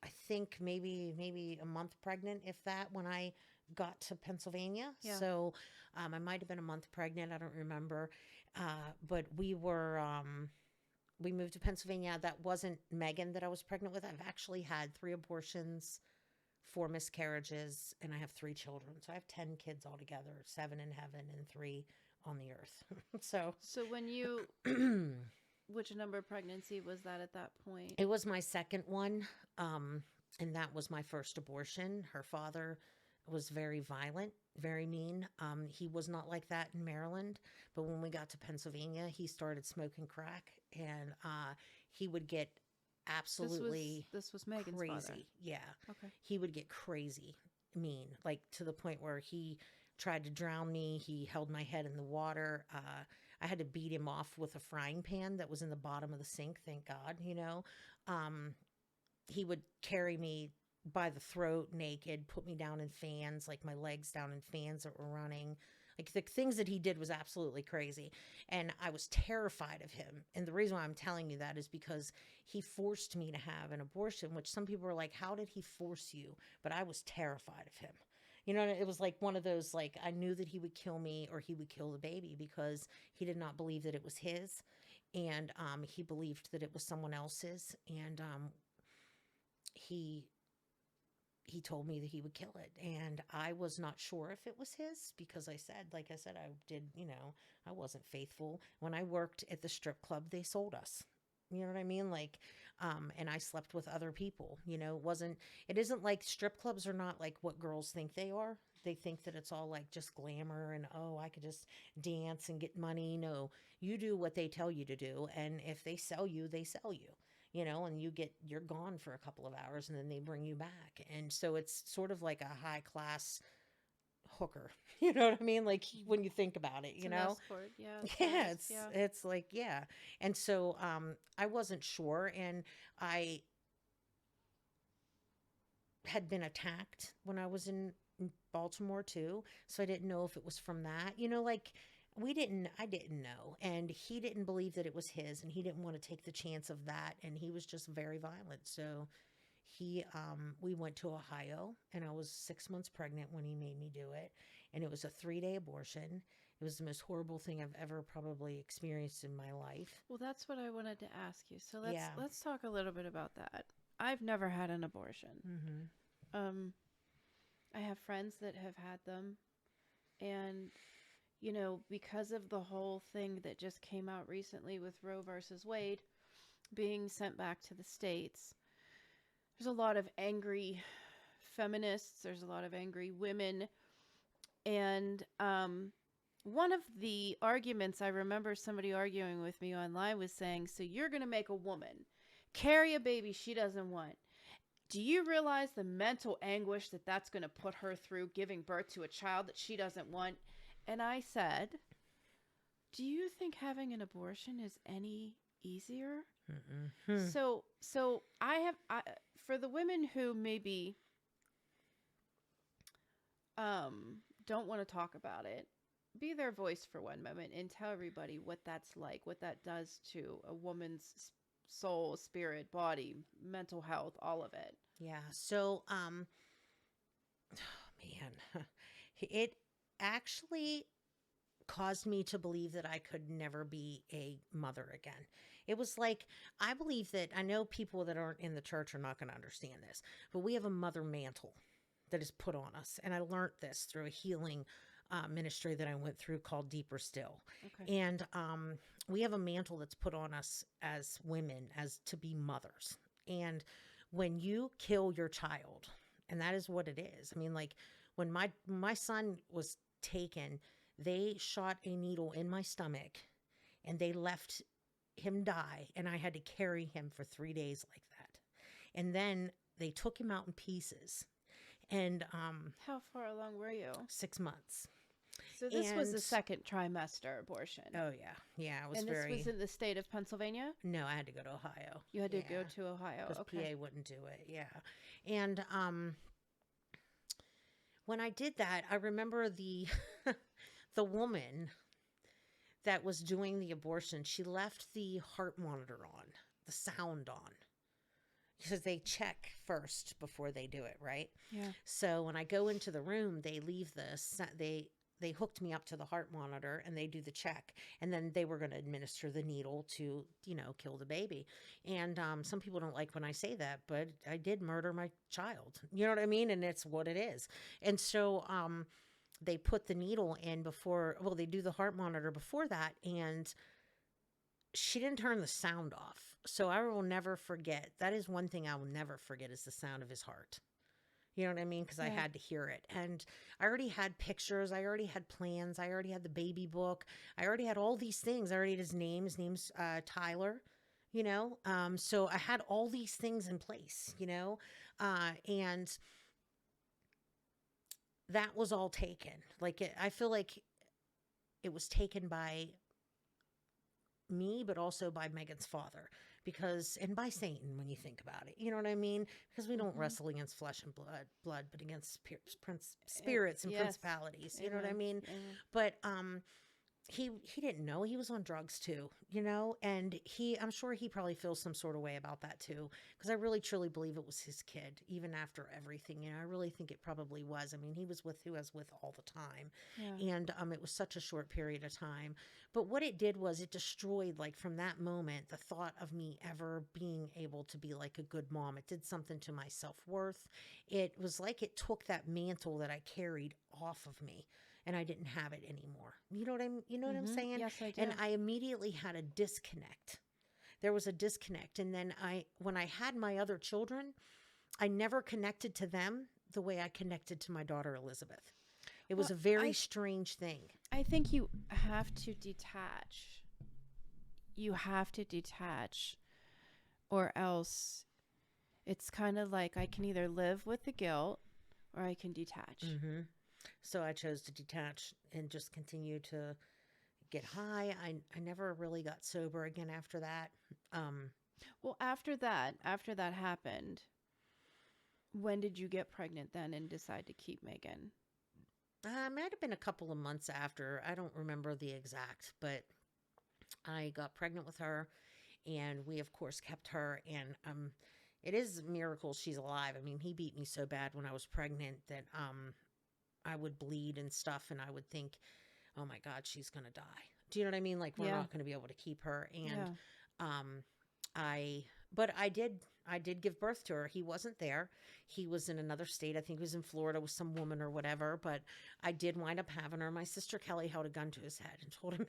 I think maybe a month pregnant, if that, when I got to Pennsylvania. Yeah. So I might have been a month pregnant. I don't remember. But we moved to Pennsylvania. That wasn't Megan that I was pregnant with. I've actually had 3 abortions, 4 miscarriages, and I have 3 children. So I have 10 kids altogether, 7 in heaven and 3 on the earth. So when you, which number pregnancy was that at that point? It was my second one. And that was my first abortion. Her father was very violent, very mean. He was not like that in Maryland, but when we got to Pennsylvania, he started smoking crack, and he would get absolutely this was Megan's crazy. Father. Yeah. Okay. He would get crazy mean, like to the point where he tried to drown me. He held my head in the water. I had to beat him off with a frying pan that was in the bottom of the sink. Thank God, he would carry me by the throat naked, put me down in fans, like my legs down in fans that were running. Like the things that he did was absolutely crazy. And I was terrified of him. And the reason why I'm telling you that is because he forced me to have an abortion, which some people were like, how did he force you? But I was terrified of him. It was like one of those, like, I knew that he would kill me or he would kill the baby because he did not believe that it was his. And he believed that it was someone else's. And he told me that he would kill it. And I was not sure if it was his because I said, I did, I wasn't faithful. When I worked at the strip club, they sold us. You know what I mean? Like, and I slept with other people, it isn't like strip clubs are not like what girls think they are. They think that it's all like just glamour and, oh, I could just dance and get money. No, you do what they tell you to do. And if they sell you, they sell you. And you're gone for a couple of hours and then they bring you back. And so it's sort of like a high class hooker. You know what I mean? Like when you think about it, it's an escort, yeah. Yeah, it's like, yeah. And so I wasn't sure, and I had been attacked when I was in Baltimore too. So I didn't know if it was from that, like I didn't know. And he didn't believe that it was his, and he didn't want to take the chance of that. And he was just very violent. So we went to Ohio, and I was 6 months pregnant when he made me do it. And it was a 3-day abortion. It was the most horrible thing I've ever probably experienced in my life. Well, that's what I wanted to ask you. So let's talk a little bit about that. I've never had an abortion. Mm-hmm. I have friends that have had them. And, you know, because of the whole thing that just came out recently with Roe versus Wade being sent back to the States, there's a lot of angry feminists, there's a lot of angry women. And one of the arguments I remember somebody arguing with me online was saying, so you're going to make a woman carry a baby she doesn't want. Do you realize the mental anguish that that's going to put her through giving birth to a child that she doesn't want? And I said, do you think having an abortion is any easier? Mm-hmm. So for the women who maybe don't want to talk about it, be their voice for one moment and tell everybody what that's like, what that does to a woman's soul, spirit, body, mental health, all of it. Yeah. So, oh, man, it actually caused me to believe that I could never be a mother again. It was like, I believe that, I know people that aren't in the church are not going to understand this, but we have a mother mantle that is put on us. And I learned this through a healing ministry that I went through called Deeper Still. Okay. And we have a mantle that's put on us as women, as to be mothers. And when you kill your child, and that is what it is. I mean, like when my son was taken, they shot a needle in my stomach and they left him die. And I had to carry him for 3 days like that. And then they took him out in pieces. And how far along were you? 6 months. So this was the second trimester abortion. Oh yeah, it was and this was in the state of Pennsylvania? No, I had to go to Ohio. You had to go to Ohio, because okay. PA wouldn't do it. Yeah, and when I did that, I remember the the woman that was doing the abortion. She left the heart monitor on, the sound on. Because they check first before they do it, right? Yeah. So when I go into the room, they leave this. They hooked me up to the heart monitor and they do the check. And then they were going to administer the needle to, kill the baby. And some people don't like when I say that, but I did murder my child. You know what I mean? And it's what it is. And so they put the needle in they do the heart monitor before that. And she didn't turn the sound off. So I will never forget. That is one thing I will never forget is the sound of his heart. You know what I mean? Because I had to hear it. And I already had pictures. I already had plans. I already had the baby book. I already had all these things. I already had his name. His name's Tyler, So I had all these things in place, and that was all taken. I feel like it was taken by me, but also by Megan's father. And by Satan, when you think about it, you know what I mean? Because we don't wrestle against flesh and blood, but against spirits and principalities. You know what I mean? But he didn't know he was on drugs too, and I'm sure he probably feels some sort of way about that too, because I really truly believe it was his kid, even after everything. I really think it probably was. I mean, he was with who I was with all the time, and it was such a short period of time. But what it did was it destroyed, from that moment, the thought of me ever being able to be like a good mom. It did something to my self-worth. It was like it took that mantle that I carried off of me. And I didn't have it anymore. You know what I'm saying? Yes, I do. And I immediately had a disconnect. There was a disconnect. And then when I had my other children, I never connected to them the way I connected to my daughter, Elizabeth. It was a very strange thing. I think you have to detach. You have to detach, or else it's kind of like I can either live with the guilt or I can detach. Mm-hmm. So I chose to detach and just continue to get high. I never really got sober again after that. Well, after that happened, when did you get pregnant then and decide to keep Megan? It might have been a couple of months after. I don't remember the exact, but I got pregnant with her, and we, of course, kept her. And it is a miracle she's alive. I mean, he beat me so bad when I was pregnant that I would bleed and stuff, and I would think, oh my God, she's going to die. Do you know what I mean? We're not going to be able to keep her. And I but I did give birth to her. He wasn't there. He was in another state. I think he was in Florida with some woman or whatever, but I did wind up having her. My sister Kelly held a gun to his head and told him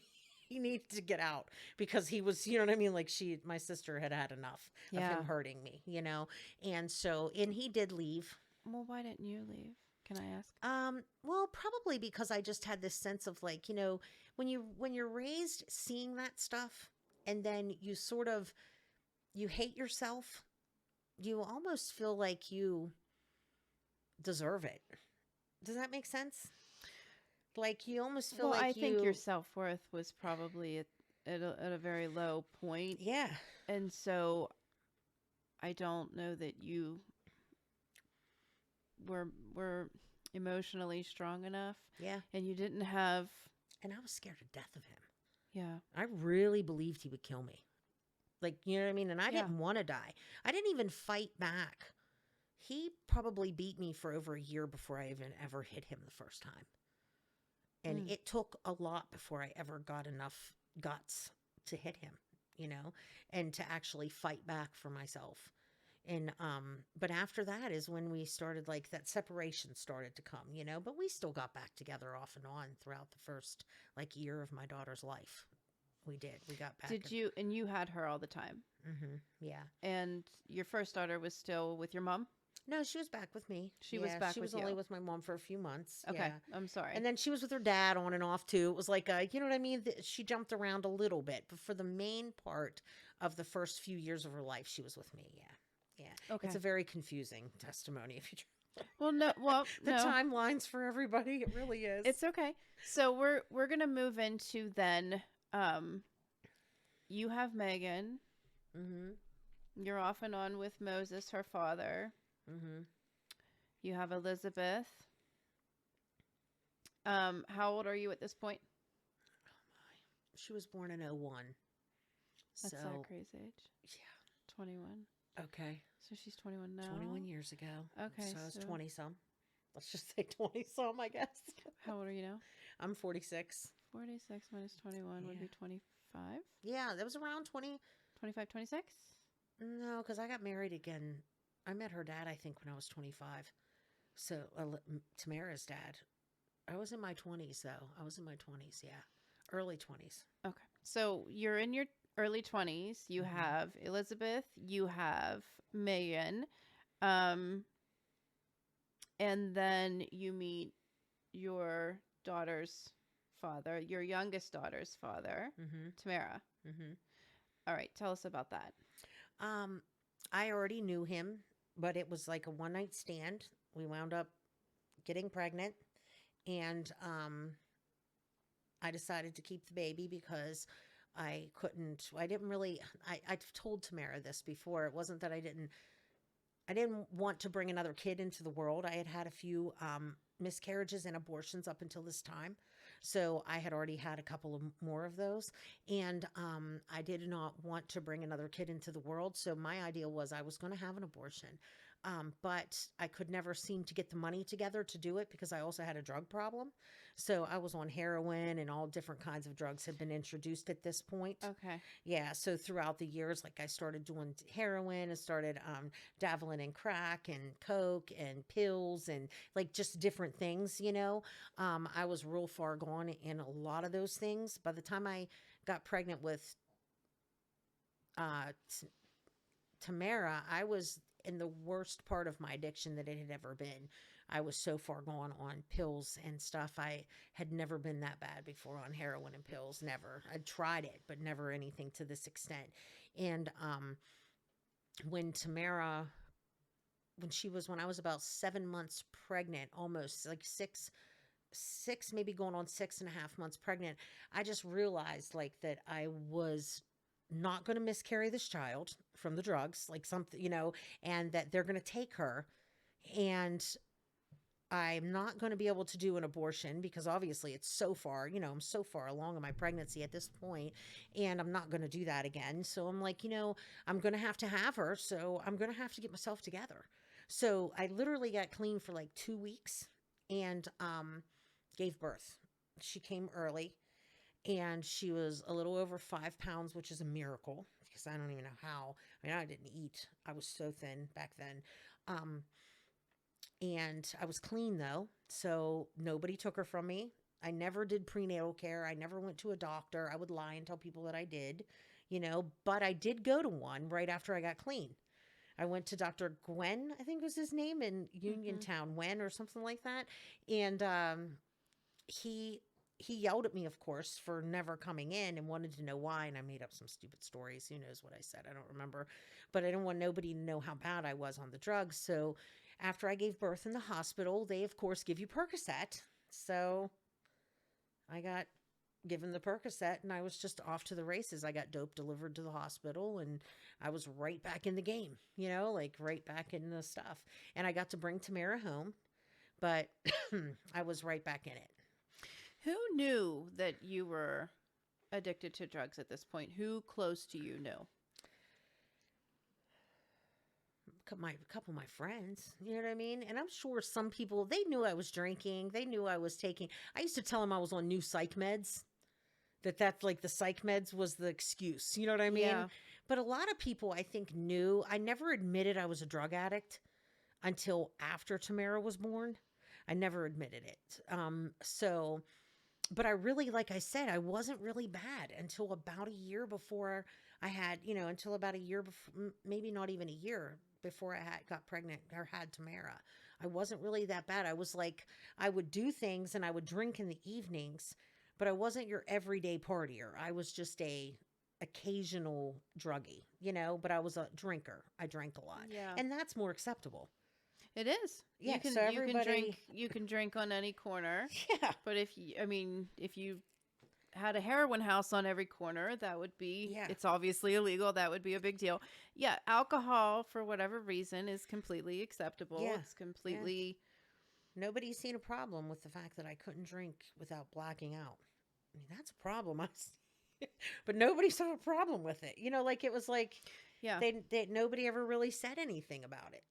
he needed to get out because he was, you know what I mean? Like my sister had had enough of Yeah. him hurting me, you know? And so, and he did leave. Well, why didn't you leave? Can I ask? Well, probably because I just had this sense of like, you know, when you're raised seeing that stuff and then you sort of you hate yourself, you almost feel like you deserve it. Does that make sense? Like you almost feel Well, like I think you your self-worth was probably at a very low point. yeah. And so I don't know that you were emotionally strong enough, Yeah. and you didn't have. And I was scared to death of him. Yeah. I really believed he would kill me. Like, you know what I mean? And I Yeah. didn't want to die. I didn't even fight back. He probably beat me for over a year before I even ever hit him the first time. And it took a lot before I ever got enough guts to hit him, you know, and to actually fight back for myself. And but after that is when we started, like, that separation started to come, you know, but we still got back together off and on throughout the first like year of my daughter's life. We did. We got back. Did you? And you had her all the time. Mm-hmm. Yeah. And your first daughter was still with your mom? No, she was back with me. She was back She was with only you. with my mom for a few months. Okay. Yeah. I'm sorry. And then she was with her dad on and off too. It was like, you know what I mean? She jumped around a little bit, but for the main part of the first few years of her life, she was with me. Yeah. Yeah. Okay. It's a very confusing testimony if you Well, no. Well, the no. timelines for everybody. It really is. It's okay. So we're gonna move into then. You have Megan. Mm-hmm. You're off and on with Moses, her father. Mm-hmm. You have Elizabeth. How old are you at this point? She was born in 01. That's So, Zachary's age. yeah. 21. Okay. So she's 21 now. 21 years ago. Okay, So I was so- 20 some. Let's just say 20 some, I guess. How old are you now? I'm 46. 46 minus 21 would be 25? Yeah, that was around 20. 25, 26? No, because I got married again. I met her dad, I think, when I was 25. So, Tamara's dad. I was in my 20s, though. I was in my 20s, yeah. Early 20s. Okay. So you're in your early 20s. You Mhm. have Elizabeth. You have Megan. And then you meet your daughter's father, your youngest daughter's father, Mm-hmm. Tamara. Mm-hmm. All right. Tell us about that. I already knew him, but it was like a one-night stand. We wound up getting pregnant, and I decided to keep the baby because I didn't really, I've told Tamara this before. It wasn't that I didn't want to bring another kid into the world. I had had a few miscarriages and abortions up until this time. So I had already had a couple of more of those. And I did not want to bring another kid into the world. So my idea was I was going to have an abortion. But I could never seem to get the money together to do it because I also had a drug problem. So I was on heroin, and all different kinds of drugs had been introduced at this point. Okay. Yeah. So throughout the years, like I started doing heroin and started dabbling in crack and coke and pills and like just different things, you know. I was real far gone in a lot of those things. By the time I got pregnant with Tamara, I was in the worst part of my addiction that it had ever been. I was so far gone on pills and stuff. I had never been that bad before on heroin and pills. Never. I'd tried it, but never anything to this extent. And when I was about 7 months pregnant, almost like six, maybe going on 6.5 months pregnant, I just realized like that I was not going to miscarry this child from the drugs, like something, you know, and that they're going to take her, and I'm not going to be able to do an abortion because obviously it's so far, you know, I'm so far along in my pregnancy at this point, and I'm not going to do that again. So I'm like, you know, I'm going to have her. So I'm going to have to get myself together. So I literally got clean for like 2 weeks and gave birth. She came early. And she was a little over 5 pounds, which is a miracle because I don't even know how. I mean, I didn't eat. I was so thin back then. Um, and I was clean though. So nobody took her from me. I never did prenatal care. I never went to a doctor. I would lie and tell people that I did, but I did go to one right after I got clean. I went to Dr. Gwen, I think was his name, in Mm-hmm. Uniontown, Wen or something like that. And he he yelled at me, of course, for never coming in and wanted to know why. And I made up some stupid stories. Who knows what I said? I don't remember. But I didn't want nobody to know how bad I was on the drugs. So after I gave birth in the hospital, they, of course, give you Percocet. So I got given the Percocet and I was just off to the races. I got dope delivered to the hospital and I was right back in the game, like right back in the stuff. And I got to bring Tamara home, but I was right back in it. Who knew that you were addicted to drugs at this point? Who close to you knew? A couple of my friends, you know what I mean? And I'm sure some people, they knew I was drinking. They knew I was taking, I used to tell them I was on new psych meds, that's like the psych meds was the excuse. You know what I mean? Yeah. But a lot of people I think knew. I never admitted I was a drug addict until after Tamara was born. I never admitted it. But I really, like I said, I wasn't really bad until about a year before I had, until about a year before, maybe not even a year before got pregnant or had Tamara. I wasn't really that bad. I was like, I would do things and I would drink in the evenings, but I wasn't your everyday partier. I was just a occasional druggie, but I was a drinker. I drank a lot. Yeah. And that's more acceptable. It is. Yeah, You can so you can everybody- drink you can drink on any corner. Yeah. But if you had a heroin house on every corner, that would be Yeah. it's obviously illegal. That would be a big deal. Yeah, alcohol for whatever reason is completely acceptable. Yeah. It's completely Nobody's seen a problem with the fact that I couldn't drink without blacking out. I mean, that's a problem. But nobody saw a problem with it. Like it was like yeah. nobody ever really said anything about it.